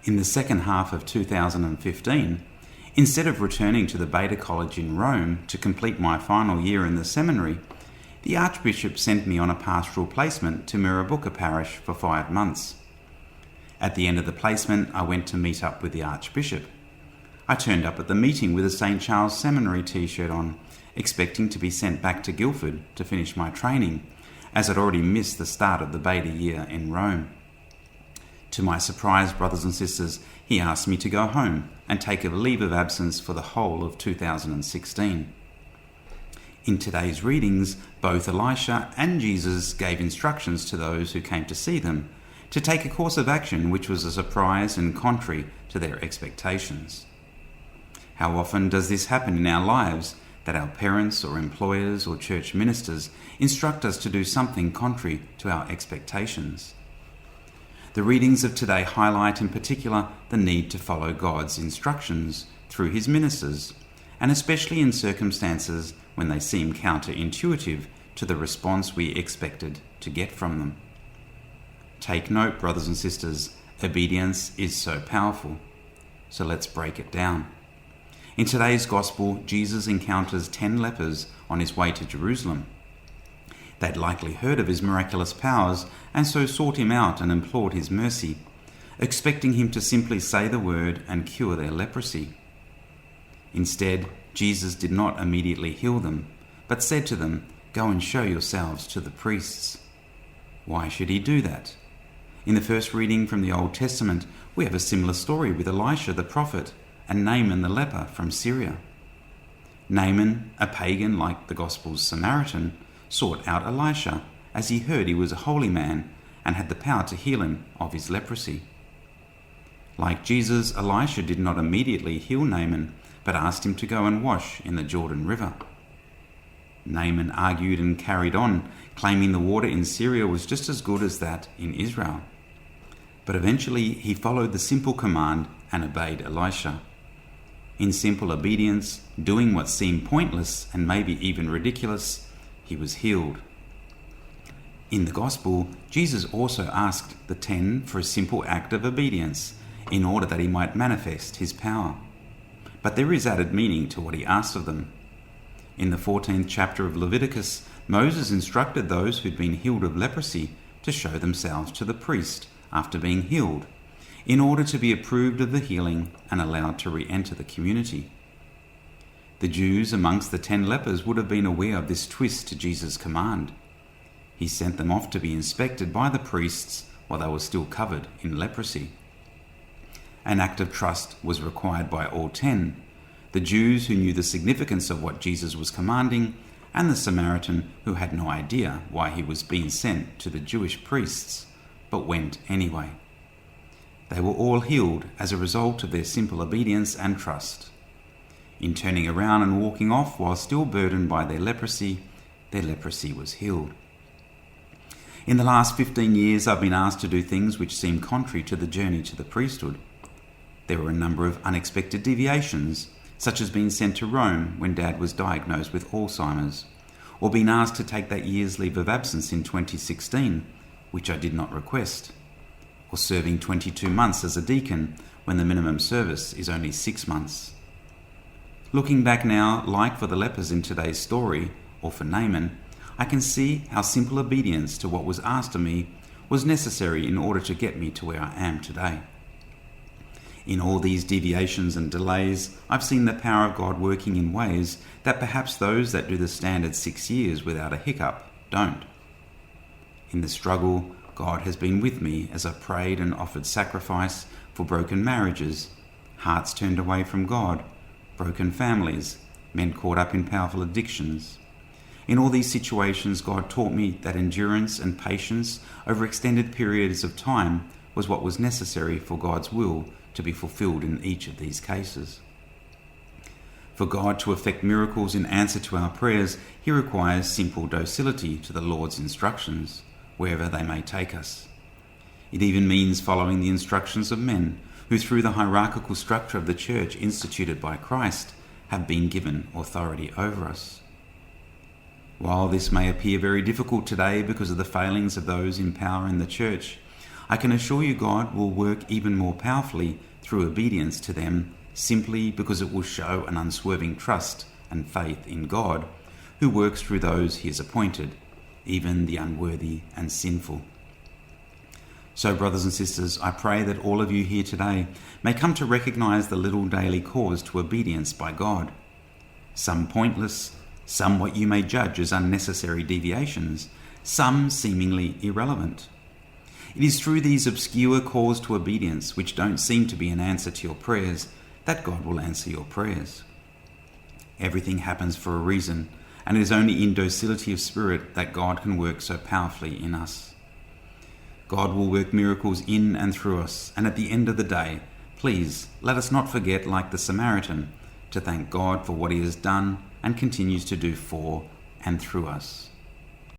In the second half of 2015, instead of returning to the Beta College in Rome to complete my final year in the seminary, the Archbishop sent me on a pastoral placement to Mirrabooka Parish for 5 months. At the end of the placement, I went to meet up with the Archbishop. I turned up at the meeting with a St. Charles Seminary t-shirt on, expecting to be sent back to Guildford to finish my training, as I'd already missed the start of the Beta year in Rome. To my surprise, brothers and sisters, he asked me to go home and take a leave of absence for the whole of 2016. In today's readings, both Elisha and Jesus gave instructions to those who came to see them to take a course of action which was a surprise and contrary to their expectations. How often does this happen in our lives, that our parents or employers or church ministers instruct us to do something contrary to our expectations? The readings of today highlight in particular the need to follow God's instructions through his ministers, and especially in circumstances when they seem counterintuitive to the response we expected to get from them. Take note, brothers and sisters, obedience is so powerful. So let's break it down. In today's Gospel, Jesus encounters 10 lepers on his way to Jerusalem. They'd likely heard of his miraculous powers and so sought him out and implored his mercy, expecting him to simply say the word and cure their leprosy. Instead, Jesus did not immediately heal them, but said to them, "Go and show yourselves to the priests." Why should he do that? In the first reading from the Old Testament, we have a similar story with Elisha the prophet and Naaman the leper from Syria. Naaman, a pagan like the Gospel's Samaritan, sought out Elisha as he heard he was a holy man and had the power to heal him of his leprosy. Like Jesus, Elisha did not immediately heal Naaman, but asked him to go and wash in the Jordan River. Naaman argued and carried on, claiming the water in Syria was just as good as that in Israel. But eventually he followed the simple command and obeyed Elisha. In simple obedience, doing what seemed pointless and maybe even ridiculous, he was healed. In the Gospel, Jesus also asked the 10 for a simple act of obedience in order that he might manifest his power. But there is added meaning to what he asked of them. In the 14th chapter of Leviticus, Moses instructed those who'd been healed of leprosy to show themselves to the priest after being healed, in order to be approved of the healing and allowed to re-enter the community. The Jews amongst the 10 lepers would have been aware of this twist to Jesus' command. He sent them off to be inspected by the priests while they were still covered in leprosy. An act of trust was required by all 10, the Jews who knew the significance of what Jesus was commanding, and the Samaritan who had no idea why he was being sent to the Jewish priests, but went anyway. They were all healed as a result of their simple obedience and trust. In turning around and walking off while still burdened by their leprosy was healed. In the last 15 years, I've been asked to do things which seem contrary to the journey to the priesthood. There were a number of unexpected deviations, such as being sent to Rome when Dad was diagnosed with Alzheimer's, or being asked to take that year's leave of absence in 2016, which I did not request, or serving 22 months as a deacon when the minimum service is only 6 months. Looking back now, like for the lepers in today's story, or for Naaman, I can see how simple obedience to what was asked of me was necessary in order to get me to where I am today. In all these deviations and delays, I've seen the power of God working in ways that perhaps those that do the standard 6 years without a hiccup don't. In the struggle, God has been with me as I prayed and offered sacrifice for broken marriages, hearts turned away from God, broken families, men caught up in powerful addictions. In all these situations, God taught me that endurance and patience over extended periods of time was what was necessary for God's will to be fulfilled in each of these cases. For God to effect miracles in answer to our prayers, he requires simple docility to the Lord's instructions, wherever they may take us. It even means following the instructions of men who, through the hierarchical structure of the church instituted by Christ, have been given authority over us. While this may appear very difficult today because of the failings of those in power in the church, I can assure you God will work even more powerfully through obedience to them, simply because it will show an unswerving trust and faith in God, who works through those he has appointed, even the unworthy and sinful. So, brothers and sisters, I pray that all of you here today may come to recognize the little daily calls to obedience by God. Some pointless, some what you may judge as unnecessary deviations, some seemingly irrelevant. It is through these obscure calls to obedience, which don't seem to be an answer to your prayers, that God will answer your prayers. Everything happens for a reason, and it is only in docility of spirit that God can work so powerfully in us. God will work miracles in and through us, and at the end of the day, please let us not forget, like the Samaritan, to thank God for what he has done and continues to do for and through us.